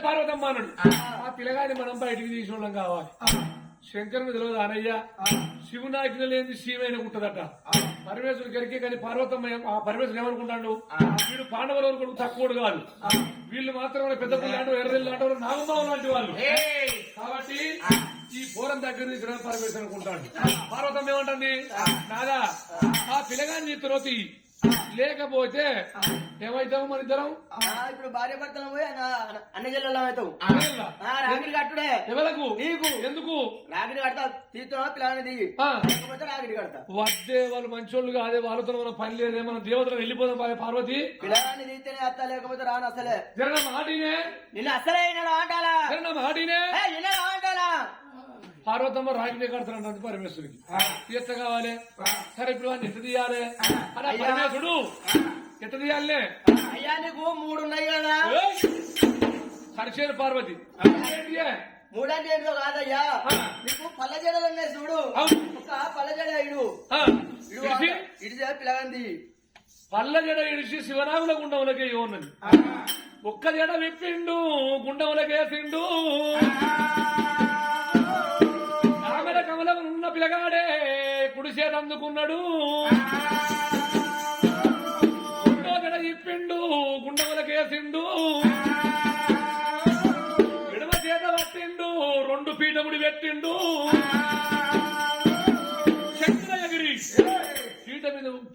పార్వతమ్మ అన్నాడు. ఆ పిల్లగాని మనం బయటికి తీసుకోవడం కావాలి. శంకరుని తెలియదు అనయ్య శివునాజ్ఞ లేని శివైన ఉంటదట. పరమేశ్వరు గరికే కానీ పార్వతమ్మ ఆ పరమేశ్వరు ఏమనుకుంటాడు, వీడు పాండవుల కొడుకు తక్కువడు కాదు, వీళ్ళు మాత్రం పెద్ద పిల్లాడు ఎర్రల్లి లాంటి నాగమ్మ లాంటి వాళ్ళు కాబట్టి ఈ పూరం దగ్గర నుంచి పరమేశ్వరు అనుకుంటాడు. పార్వతమ్మ ఏమంటుంది, నాదా ఆ పిల్లగాని తిరోతి లేకపోతే ఏమైతావు మన ఇద్దరం ఇప్పుడు భార్య భర్తలు పోయి అన్న జిల్లాలో అవుతావు. రాగిడి కట్టుడే ఎవరకు నీకు ఎందుకు రాగిడి కడతా తీస్తున్నా పిల్లలని దిగి లేకపోతే రాగిడి కడతా. వద్దే వాళ్ళు మంచోళ్ళు కాదే, వాళ్ళతో మనం పని లేదే, మనం దేవతలు వెళ్ళిపోదాం. పార్వతి పిల్లగాన్ని తీస్తేనే అత్త లేకపోతే రాను అసలే జరణ మాటినే నిన్న అసలే ఆటాలా జరణ మాటినే ఆటాలా. పార్వతమ్మ రాగినే కడతాడు పరమేశ్వరికి. ఎట్ట కావాలి సరే ఇప్పుడు వాడిని ఎట్ట తీయాలి అలా పరమేశ్వరుడు ఎట్ట తీయాలనే అయ్యా నీకు 3 ఉన్నాయి కదా సరిచేరు పార్వతి మూడంటే ఏంటో కాదయ్యా నీకు పళ్ళ జడలు ఉన్నాయి చూడు. ఒక పళ్ళ జడ ఇడు ఇడిచే పిల్లగాంది పళ్ళ జడ ఇడిచి శివనాగుల గుండములకే ఉన్నది. ఒక్క జడ విప్పిండు గుండములకేసిండు. ఆమెల కమలం ఉన్న పిల్లగాడే కుడిసేది అందుకున్నాడు. రెండో జడ ఇప్పిండు గుండములకేసిండు. ఎడమ చేత పట్టిండు 2 పీఠముడి పెట్టిండు. చక్రగిరి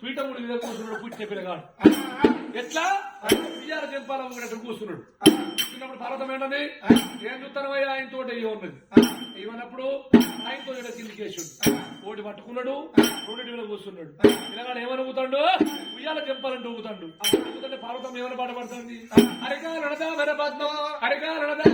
పీఠముడి మీద కూర్చున్నాడు. పుట్టే పిల్లగాడు ఎట్లా బియ్యాల చెంపాలమ్మగడ కూర్చున్నాడు. కూర్చున్నప్పుడు పర్వతం ఏంటది ఏం చూస్తానమయ్యా ఆయన తోట అయ్యి ఉన్నది. ఇవ్వనప్పుడు ఆయనతో కిందికేసాడు. ఓటి పట్టుకున్నాడు 2 మీద కూర్చున్నాడు. పిల్లగాడు ఏమనుగుతాడు ఉయ్యాల చెంపాలంటూ ఊగుతాడు. ఎందుకంటే పర్వతం ఏమైనా పాట పడుతుంది, అరిగా నడదా మెర పద్మం అరిగా నడదా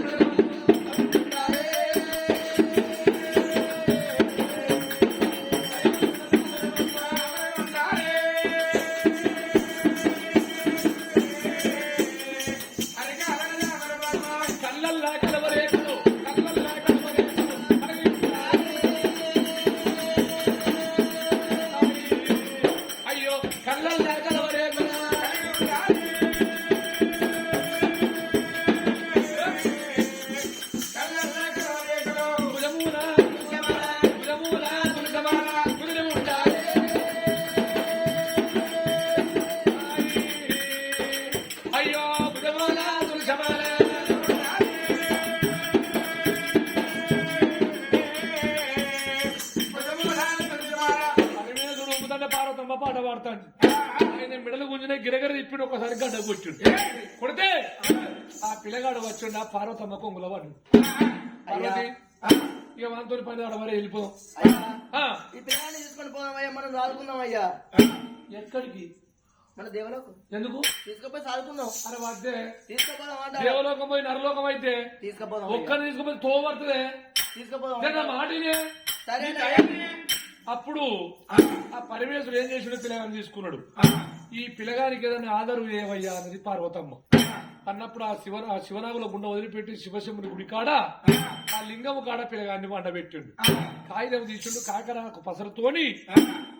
పాట పాడతాడు. ఆయన మెడలు గుంజిన గిరగిర తిప్పిడు. ఒకసారి గడ్డ కొట్టిండు. కొడితే ఆ పిల్లగాడు వచ్చిండు. ఆ పార్వతమ్మ కొంగుల వాడు పార్వతి ఇక మనతో పని ఆడవరే వెళ్ళిపోదాం. ఈ పిల్లగాన్ని తీసుకొని పోదామయ్యా, మనం చదువుకుందామయ్యా. ఎక్కడికి మన దేవలోకం. ఎందుకు తీసుకుపోయి చదువుకుందాం. అరే వద్దే తీసుకుపోదాం. దేవలోకం పోయి నరలోకం అయితే తీసుకుపోదాం. ఒక్కరిని తీసుకుపోయి తోబడుతుంది. తీసుకుపోదాం మాటినే సరే. అప్పుడు ఆ పరమేశ్వరుడు ఏం చేసాడు, పిల్లగాని తీసుకున్నాడు. ఈ పిల్లగానికి ఏదైనా ఆదరు ఏవయ్యా అన్నది పార్వతమ్మ అన్నప్పుడు ఆ శివనాగుల గుండె వదిలిపెట్టి శివశంభుని గుడి కాడ ఆ లింగము కాడ పిల్లగాన్ని వండబెట్టిండు. కాగితం తీసిండు. కాకరాకు పసరుతోని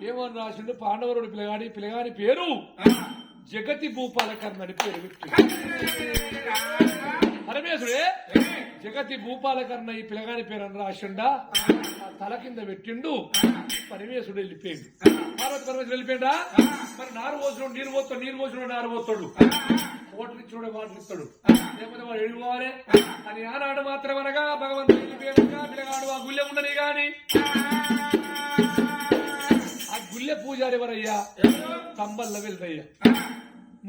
ఏమని రాసిండు, పాండవరుడు పిల్లగాని పేరు జగతి భూపాలకర్ణ అని పేరు పెట్టిండు. పరమేశ్వరుడే జగతి భూపాలకర్ణ ఈ పిల్లగాని పేరు అని రాసిండా. తల కింద పెట్టిండు. పరమేశ్వరుడు వెళ్ళిపోయింది. పరమేశ్వరుడు వెళ్ళిపోయిందా. మరి నారు పోసిన నీరు పోతాడు, నీరు పోసిన నారు పోతాడు, ఓటర్ ఇచ్చిన వాటర్ ఇస్తాడు. లేకపోతే వాడు ఎడుకోవాలి అని ఆనాడు మాత్రం అనగా భగవంతుడు వెళ్ళిపోయాడుగా పిల్లగాడు ఆ గుళ్ళె ఉండని గాని ఆ గుళ్ళె పూజారి ఎవరయ్యా, తంబల్ల వెళ్తయ్యా.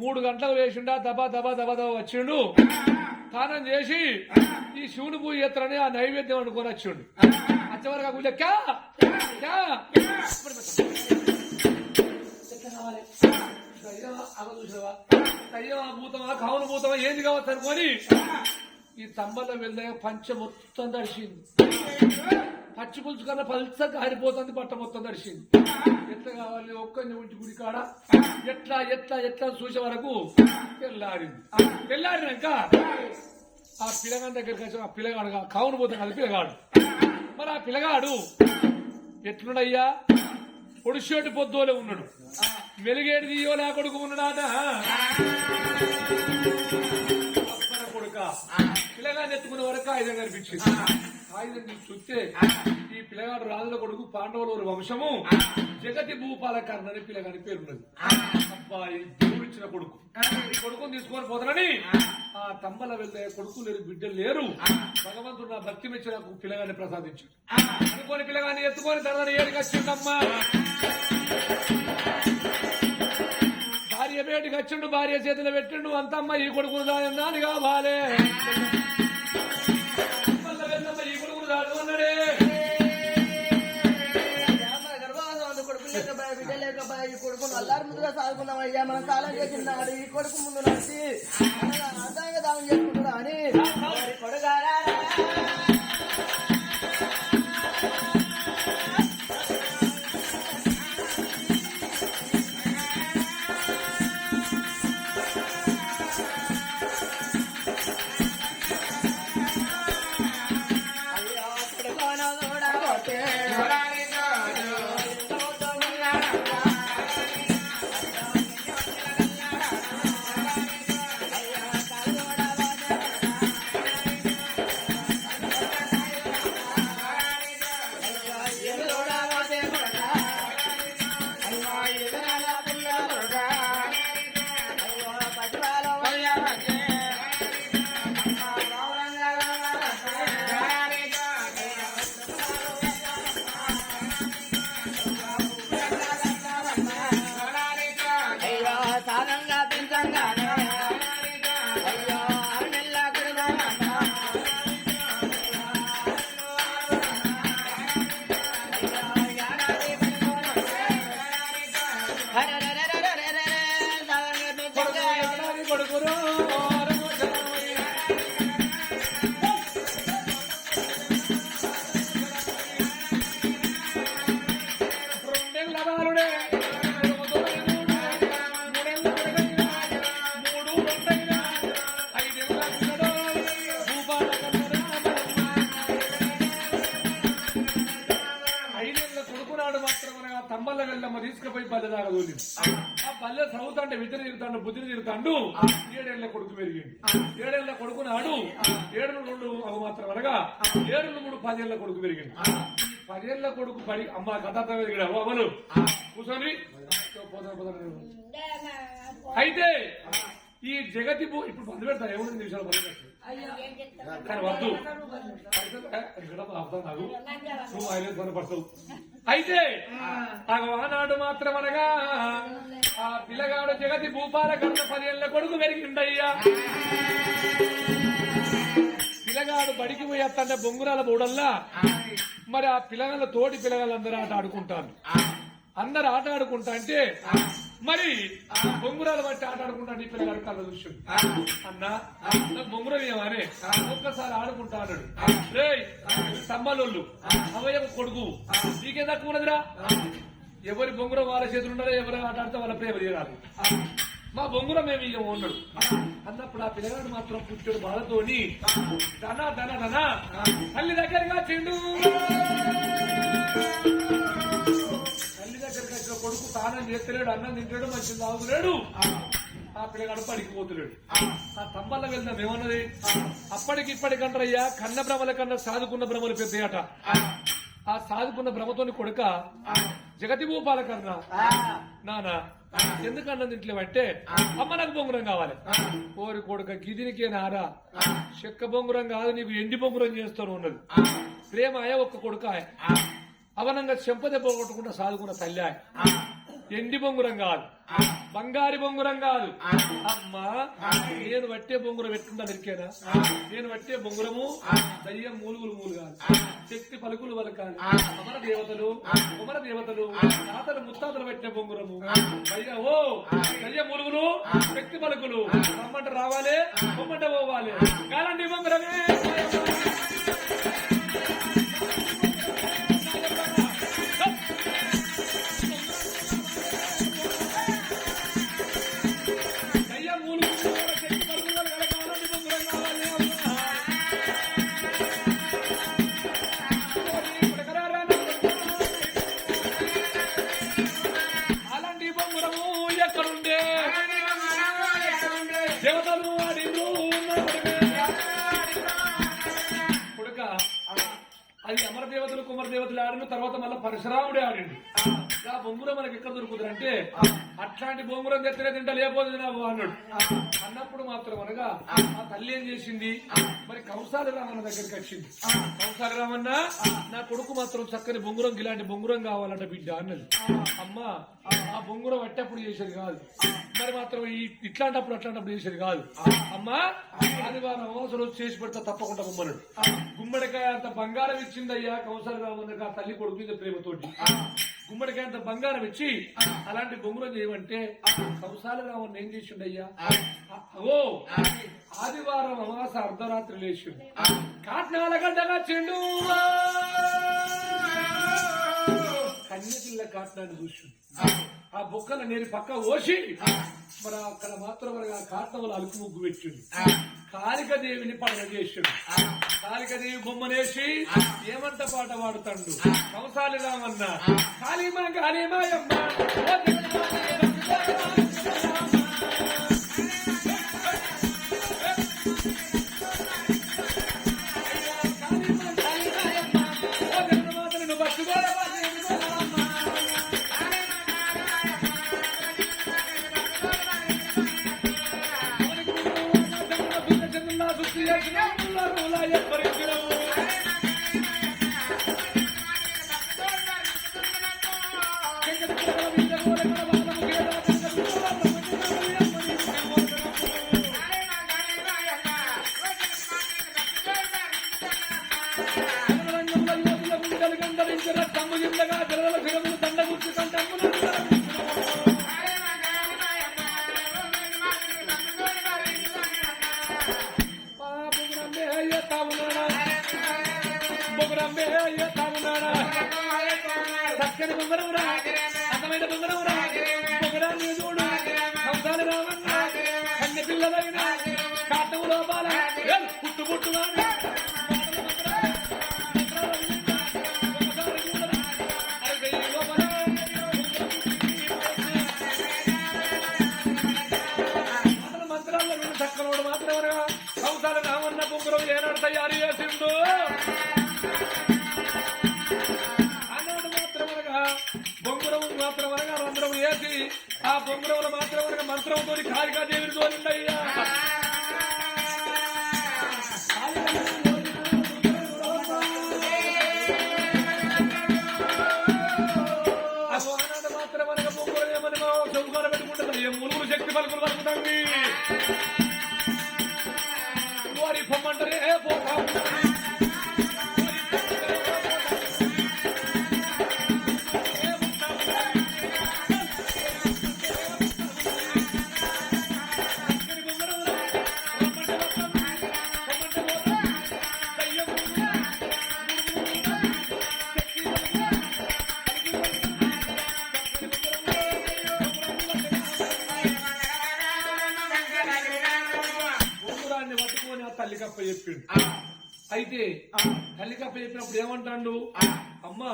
3 గంటలు వేసిండా. దబా దబా దబా దబా వచ్చిండు. స్నానం చేసి ఈ శివుని పూజ చేస్తారని ఆ నైవేద్యం అనుకొని వచ్చిండు. వచ్చేవరకు ఆ గుళ్ళె అయ్యో భూతమా కావును భూతమా ఏంది కావచ్చు అనుకొని ఈ తంబల్లో వెళ్దా పంచ మొత్తం దర్శింది. పచ్చి పులుసు కన్నా పల్చగా హరిపోతుంది. బట్ట మొత్తం దర్శింది. ఎట్లా కావాలి ఒక్కరిని ఉంచి గుడి కాడ ఎట్లా ఎట్లా ఎట్లా చూసే వరకు తెల్లారింది. తెల్లారినాక ఆ పిల్లగాడి దగ్గరికి వచ్చి ఆ పిల్లగాడు కావును పోతాం అది పిల్లగాడు. మరి ఆ పిల్లగాడు ఎట్లున్నాడయ్యా, పొడిషేటి పొద్దులే ఉన్నాడు. మెలిగేటి దియో నా కొడుకు ఉన్నాడాట. కొడుక పిల్లగాన్ని ఎత్తుకునే వరకు ఆయుధం కనిపించింది. ఆయుధం నీకు చూస్తే ఈ పిల్లగాడు రాజుల కొడుకు పాండవుల వంశము జగతి భూపాల కర్ణని పిల్లగాని పేరున్నది. అబ్బాయి దేవుడిచ్చిన కొడుకు. ఈ కొడుకుని తీసుకొని పోతానని ఆ తంబల వెళ్తే కొడుకు లేరు, బిడ్డలు లేరు. భగవంతుడు నా భక్తి మెచ్చి నాకు పిల్లగాన్ని ప్రసాదించాడు. అనుకోని పిల్లగాన్ని ఎత్తుకొని తనని ఏడికి వచ్చిందమ్మా. భార్య బయటికి వచ్చిండు, భార్య చేతిలో పెట్టిండు. అంతమ్మ ఈ కొడుకును దాని కావాలే, ఈ కొడుకును దాడు అన్నాడే. కొడుకును అల్లారు ముందుగా సాగుకున్నాం అయ్యా, మనం కాలం చేసినాడు ఈ కొడుకు ముందు నడిచి అర్థంగా దానం చేసుకుంటున్నా అని కొడుగారా తంబల్ల వెళ్ళమ్మ తీసుకుపోయి పల్లె దాకా తోలింది. ఆ పల్లె చదువుతాంటే విద్యను తిరుగుతాడు, బుద్ధిని తిరుగుతాడు. 7 ఏళ్ల కొడుకు పెరిగింది. 7 ఏళ్ల కొడుకు నాడు 7 2 అవి మాత్రం అనగా 7 3 10 ఏళ్ల కొడుకు పెరిగింది. 10 ఏళ్ల కొడుకు పడి అమ్మ కథ పెరిగాడు అవ్వలు కూర్చొని. అయితే ఈ జగతి ఇప్పుడు బంధు పెడతారు ఏముంది నిమిషాలు కానీ వద్దు నువ్వు పడతావు. అయితే ఆనాడు మాత్రం అనగా ఆ పిల్లగాడు జగతి భూపాల కర్ణ 10 ఏళ్ల కొడుకు పెరిగిండయ్యా. పిల్లగాడు బడికి పోయి వస్తాంటే బొంగురాల బోడల్లా మరి ఆ పిల్లగాళ్ళ తోటి పిల్లగాళ్ళందరూ ఆట ఆడుకుంటాను. అందరు ఆట ఆడుకుంటా అంటే మరి బొంగురాలు బట్టి ఆట ఆడుకుంటా ఈ పిల్లగాడు కళ్ళ చూసి అన్నా బొంగురం ఏమనే ఒక్కసారి ఆడుకుంటా అన్నాడు. రే తమ్మలోళ్ళు అవయ్య కొడుకు నీకే తక్కువ ఉన్నదిరా, ఎవరి బొంగురం వాళ్ళ చేతులు ఉన్నారో ఎవరు ఆట ఆడితే వాళ్ళ ప్రేమ తీరాలి, మా బొంగురం ఏమి ఇక ఉన్నాడు అన్నప్పుడు ఆ పిల్లగాడు మాత్రం పుట్టాడు బాధతోని ధన ధన ధన తల్లి దగ్గరగా చెండు. తల్లి దగ్గరికి వచ్చిన కొడుకు తానం చేస్తలేడు, అన్నం తింటాడు, మంచిగా తాగుతున్నాడు. ఆ పిల్లగాడు పడికిపోతున్నాడు. ఆ తంబల్ల వెళ్దాం ఏమన్నది అప్పటికిప్పటికంటారయ్యా కన్న భ్రమల కన్నా సాదుకున్న భ్రమలు పెద్దయట. ఆ సాదుకున్న భ్రమతోని కొడుక జగతి భూపాల కన్నా నానా ఎందుకన్నా తింటలేవంటే అమ్మ నాకు బొంగురం కావాలి. ఓరి కొడుక గిదినికే నారా చెక్క బొంగురం కాదు నీకు ఎండి బొంగురం చేస్తాను ఉన్నది. ప్రేమ ఆయ ఒక్క కొడుక అవనంగా చెంపదెబ్బ కొట్టకుండా సాదుకున్న తల్లి ఆయ. ఎండి బొంగురం కాదు, బంగారి బొంగురం కాదు. అమ్మా నేను పట్టే బొంగురం ఎట్టుందా దొరికేనా? నేను పట్టే బొంగురము దయ్యం మూలుగులు మూలు కాదు, శక్తి పలుకులు పలకాలి. అమర దేవతలు కుమర దేవతలు తాతలు ముత్తాతలు పెట్టే బొంగురము ఓ దయ్య మూలుగులు శక్తి పలుకులు రమ్మంట రావాలి, బొమ్మంట పోవాలి. కాలండి బొంగురమే దేవతలు అది అమర దేవతలు కుమర దేవతలు ఆడిన తర్వాత మళ్ళీ పరశురాముడే ఆడిండు ఆ బొంగురం మనకి ఎక్కడ దొరుకుతుంది అంటే అట్లాంటి బొంగురం తెచ్చనే తింటా లేకపోతుంది నా అన్నాడు అన్నప్పుడు మాత్రం అనగా ఆ తల్లి ఏం చేసింది మరి కౌసాల రామన్న దగ్గరికి వచ్చింది కౌసాల రామన్న నా కొడుకు మాత్రం చక్కని బొంగురం ఇలాంటి బొంగురం కావాలంట బిడ్డ అన్నది అమ్మా ఆ బొంగురం అట్టప్పుడు చేసేది కాదు మరి మాత్రం అట్లాంటప్పుడు చేసేది కాదు అమ్మా ఆదివారం అవసరం రోజు చేసి పెడతా తప్పకుండా బొమ్మన్నాడు గుమ్మడికాయ అంత బంగారం ఇచ్చిందయ్యా కౌసాల రామన్నకి ఆ తల్లి కొడుకు మీద ప్రేమతోటి గుమ్మడికాయ అంత బంగారం ఇచ్చి అలాంటి బొంగురం చేయమంటే కౌసాల రామన్న ఏం చేసిండయ్యా ఓ ఆదివారం అమాస అర్ధరాత్రి లేచిండు కాట్నాల గడ్డగా చెండు కన్యపిల్ల కాట్నాన్ని చూసిండు ఆ బొక్కల నేను పక్క ఓసి మరి అక్కడ మాత్రం మరి ఆ కాట్నంలో అలుకు ముగ్గు పెట్టిండు కాళికాదేవిని పండుగ చేసిండు కాళికాదేవి బొమ్మనేసి ఏమంట పాట పాడుతాడు కంసాలి రామన్న కాళీమా కాళీమాయమ్మ చక్కని బొంగరమురా అందమైన బొంగరమురా బొంగరాన్ని చూడు కంసాలి రామన్న కన్య పిల్లలైన కాటము లోపాల పుట్టు పుట్టువాడు మంత్రాల్లో వీళ్ళు చక్కనోడు మాత్రమనగా కంసాలి రామన్న బొంగరం ఏనాడు తయారు చేసిండు బొంగురం మాత్రం అనగా రంధ్రం వేసి ఆ బొంగురంలో మాత్రం అనగా మంత్రంతో కాళికాదేవిని తోలిందయ్యా మాత్రం అనగా బొంగురం ఏమని చదువుకోవాలి పెట్టుకుంటుంది ములుగురు శక్తి పలుకులు పలుకుతుంది వారి పొమ్మంటారే పోతా తల్లికప్ప చెప్పిండు అయితే తల్లికప్ప చెప్పినప్పుడు ఏమంటాడు అమ్మా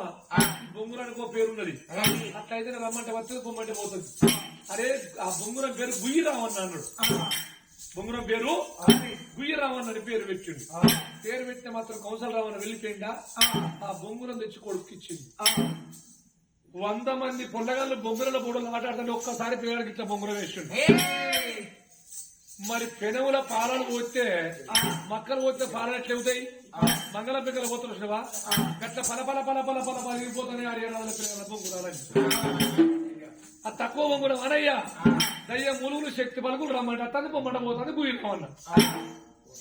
బొంగురానికి ఒక పేరున్నది అట్లయితే రమ్మంటే వచ్చేది బొమ్మంటే పోతుంది అరే ఆ బొంగురం పేరు గుయ్యిరామన్న అన్నాడు బొంగురం పేరు గుయ్యిరామన్న పేరు పెట్టిండు పేరు పెట్టిన మాత్రం కౌశల్ రామన్న వెళ్ళిపోయిందా ఆ బొంగురం తెచ్చి కొడుకిచ్చింది 100 మంది పొండగాళ్ళు బొంగురల బోడలు ఆటాడుతుంటే ఒక్కసారి పిల్లడికి ఇట్లా బొంగురం వేసిండు మరి పెనవుల పాలలు పోతే మక్కలు పోతే పాలలు ఎట్లా అవుతాయి మంగళ పిక్కలు పోతున్నావా గట్ల పల పలిగిపోతున్నాయి ఆడేళ్ళ పిల్లల బొంగురాలని ఆ తక్కువ బొంగురం అనయ్యా దయ్య ములుగులు శక్తి పలుకులు రమ్మంటే అత్తది బొమ్మంట పోతుంది గుయ్యమన్న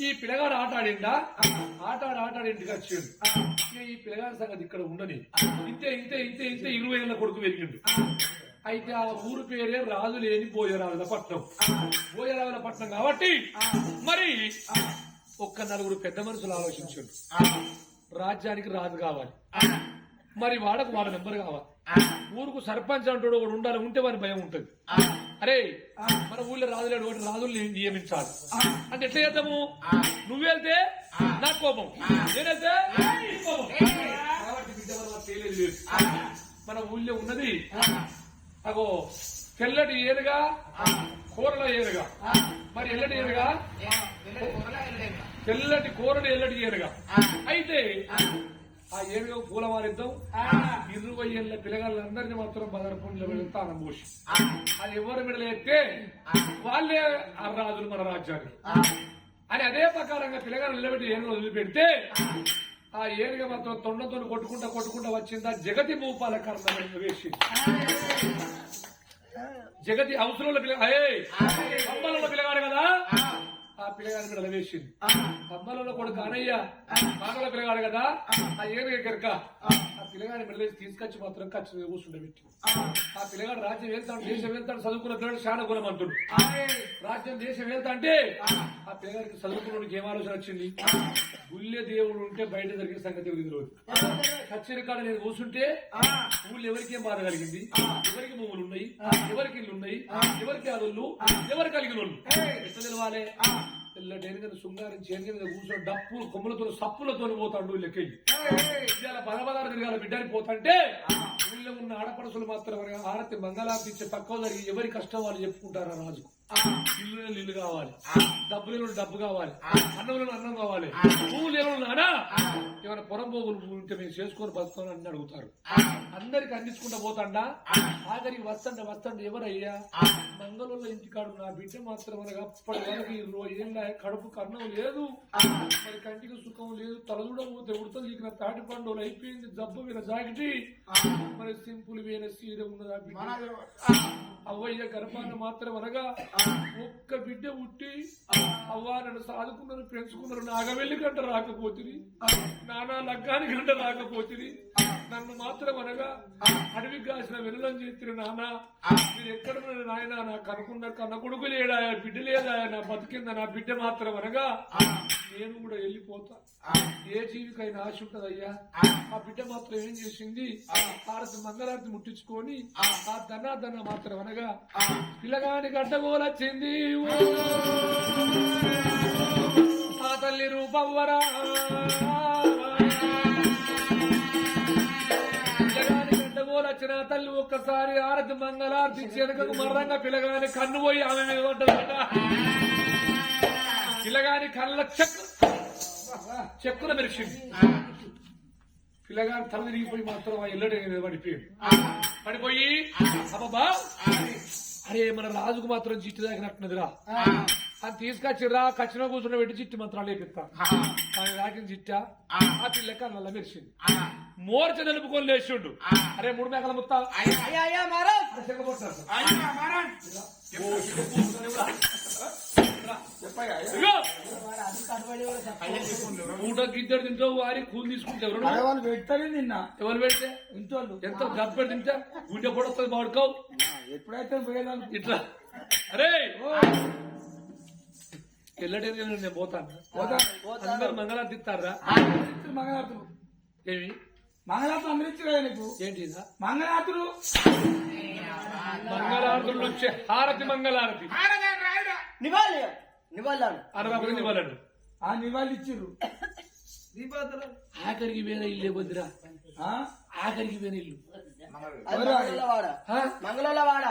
ఈ పిల్లగాడు ఆటాడిందా ఆటాడి ఇంటికి వచ్చిండు ఈ పిల్లగాడి సంగతి ఇక్కడ ఉండని ఇంతే 20 ఏళ్ళ కొడుకు పెరిగిండు అయితే ఆ ఊరు పేరే రాజులేని బోయరాజుల పట్నం కాబట్టి మరి ఒక్క 4 పెద్ద మనుషులు ఆలోచించండు రాజ్యానికి రాజు కావాలి మరి వాడకు వాడ నెంబర్ కావాలి ఊరుకు సర్పంచ్ అంటాడు ఒకడు ఉండాలి ఉంటే వారి భయం ఉంటది అరే మన ఊళ్ళో రాజులేడు ఒకటి రాజుల్ని నియమించాలి అంటే ఎట్లా చేద్దాము నువ్వు వెళ్తే నా కోపం నేనైతే కాబట్టి తెలియదు మన ఊళ్ళో ఉన్నది అగో తెల్లటి ఏరుగా కూరల ఏరుగా మరి ఎల్లటి ఏరుగా తెల్లటి కూరలు ఎల్లటి ఏరుగా అయితే ఆ ఏడుగో పూల మారిద్దాం 20 ఏళ్ళ పిల్లగాళ్ళందరినీ మాత్రం బదరపుండ్లో వెళుతా అనబోసి అది ఎవరు విడలేస్తే వాళ్ళే ఆ రాజులు మన రాజ్యానికి అని అదే ప్రకారంగా పిల్లగాళ్ళు నిలబెట్టి ఏనుగు వదిలిపెడితే ఆ ఏనుగ మాత్రం తొండతో కొట్టుకుంటా వచ్చిందా జగతి భూపాల కర్ణ వేసి జగతి అవసరంలో కంబలలో పిల్లగాడు కదా ఆ పిల్లగాడి మీద వేసింది కంబలలో కొడుకు అనయ్య మాటల పిల్లగాడు కదా ఆ ఏనుగ కనుక ఆ పిల్లగాడి మెడలేసి తీసుకొచ్చి మాత్రం ఖచ్చితంగా కూర్చుండబెట్టి ఆ పిల్లగాడు రాజ్యం వెళ్తాడు దేశం వెళ్తాడు చదువుకున్న పిల్లడు చాలా గుణమంతుడు రాజ్యం దేశం వెళ్తా అంటే ఆ పిల్లగాడికి చదువుకున్నకి ఏం ఆలోచన వచ్చింది గుళ్ళె దేవుడు ఉంటే బయట జరిగే సంగతి ఎవరికి రోజు కచ్చేరి కాడ నేను కూర్చుంటే ఊళ్ళు ఎవరికి ఏం బాధ కలిగింది ఎవరికి భూములు ఉన్నాయి ఎవరికి ఇల్లు ఉన్నాయి ఎవరికి అదుళ్ళు ఎవరు కలిగిన వాళ్ళు ఎట్లా తెలవాలి తెల్లటేనుగా శృంగారించి ఏనుగ మీద కూర్చొని డప్పులు కొమ్ములతో సప్పులతో పోతాడు లెక్కెళ్ళి ఇలా బలబలాలు తిరగాల బిడ్డని పోతాంటే ఊళ్ళో ఉన్న ఆడపడుసులు మాత్రం ఆడతి మంగళారతి ఇచ్చే పక్కవ జరిగి ఎవరి కష్టం వాళ్ళు చెప్పుకుంటారా రాజుకు ఇల్లు ఇల్లు కావాలి డబ్బు లేని డబ్బు కావాలి అన్నంలో అన్నం కావాలి పువ్వు లేని నానా ఏమైనా పొరం పోగులు ఉంటే మేము చేసుకొని బతుకుతాం అని అడుగుతారు అందరికి అందించుకుంటా పోతాండా ఆఖరికి వస్తండి ఎవరయ్యా మంగళూరులో ఇంటికాడు నా బిడ్డ మాత్రం మనకు అప్పటి వరకు 20 ఏళ్ళ కడుపుకు అన్నం లేదు మరి కంటికి సుఖం లేదు తలదూడబోతే ఉడతలు చీకిన తాటి పండుగలు అయిపోయింది జబ్బు మీద జాకెటి మరి సింపుల్ వేన సీర ఉన్నదా బిడ్డ అవ్వయ్య గర్భాన్ని మాత్రం అనగా ఒక్క బిడ్డ పుట్టి అవ్వ నన్ను సాదుకున్నారు పెంచుకున్నారు నాగవెల్లి గంట రాకపోతుంది నానా లగ్గాని గంట రాకపోతుంది నన్ను మాత్రం అనగా అడవికి కాసిన వెనులం చేస్తున్న నాన్న మీరు ఎక్కడ నాయన నాకు అనుకున్న కన్న కొడుకు లేడా బిడ్డ లేదా నా బతికిందా నా బిడ్డ మాత్రం అనగా నేను కూడా వెళ్ళిపోతా ఏ జీవికైనా ఆశ ఉంటదయ్యా ఆ బిడ్డ మాత్రం ఏం చేసింది భారత మంగళారతి ముట్టించుకొని ఆ ధన మాత్రం అనగా పిల్లగాని గడ్డగోలొచ్చింది ఆ తల్లి రూపవ్వరా వచ్చిన తల్లి ఒక్కసారి ఆరతి మంగళారతి వెనకకు మర్రంగా పిల్లగాని కన్ను పోయి ఆమె మీద పడ్డదట పిల్లగాని కళ్ళ చెక్కున మెరిచింది పిల్లగాని తల తిరిగిపోయి మాత్రం ఆ ఎల్లడి పడిపోయి అబ్బా అరే మన రాజుకు మాత్రం చిట్టి దాకినట్టున్నదిరా అది తీసుకొచ్చిర్రా కచ్చిన కూర్చుని పెట్టి చిట్టి మంత్రాలు వేపిస్తా కానీ రాకిన చిట్టా ఆ పిల్లక నల్ల మెరిచింది మోర్చ నిలుపుకొని లేచిండు అరే 3 మేకల ముత్తా ఊట గిద్దరు తింటావు వారి కూలి తీసుకుంటారు వాళ్ళు పెడతారు నిన్న ఎవరు పెడితే ఇంటోళ్ళు ఎంత గప్ప తింటా గుండె పొడొస్తుంది బాడుకోవు ఎప్పుడైతే పోయేదాన్ని ఇట్లా అరే ఎల్లటేది నేను పోతాను అందరు మంగళారతి ఇస్తారా మంగళారతులు ఏమి మంగళారతులు అందరిచ్చి కదా నీకు ఏంటి మంగళారతులు మంగళారతులు వచ్చే హారతి మంగళారతి నివాళుడు ఆ నివాళి ఇచ్చిర్రు ఆఖరికి వేరే ఇల్లే వద్దురా ఆఖరికి వేరే ఇల్లు మంగళవాడ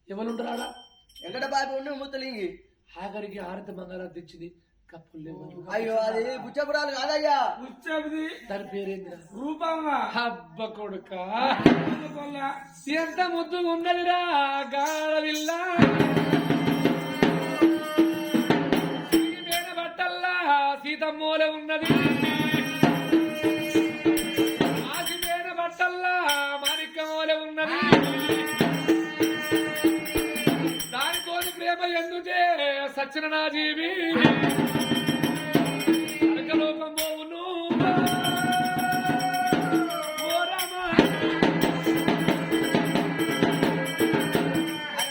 ఎవరుంటారా వెంకట బాబు ఉండి ముత్తలింగి ఆఖరికి హారతి మంగళారతి ఇచ్చింది కప్పులు లేవు అయ్యో అది బుచ్చపురాలు కాదయ్యా ఉచ్చది దాని పేరేందిరా రూపంగా హబ్బ కొడుక ఎంత ముద్దు ఉన్నదిరా గాడవిల్లా బట్టల్లా సీతమ్మోలే ఉన్నది ఆసిపోయిన బట్టల్లా మాణిక్యమోలే ఉన్నది దానితోని ప్రేమ ఎందుకే సచిన నా జీవి అరకలోకం పోవును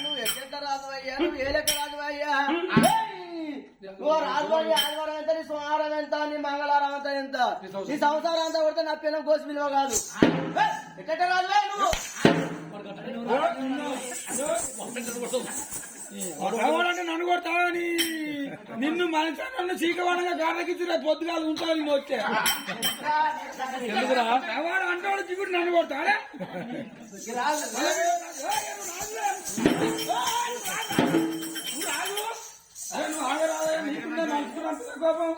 నువ్వు ఎక్కడ రాజువయ్యా నువ్వు ఏ లెక్క రాజువయ్యా నువ్వు రాజువారి ఆదివారం ఎంత నీ సోమవారం ఎంత నీ మంగళవారం అంతా ఎంత నీ సంవత్సరం అంతా కొడితే నా పిల్లలు కోసి విలువ కాదు ఎక్కడ రాజువా నువ్వు అంటే నన్ను కొడతావని నిన్ను మనిషి నన్ను చీకవాడగా గాడకిచ్చి రేపు పొద్దుగాలు ఉంటావు నేను వచ్చే అంటే చిగుడు నన్ను కొడతాడే నువ్వు ఆగరాదా నీకుండే మనసు కోపం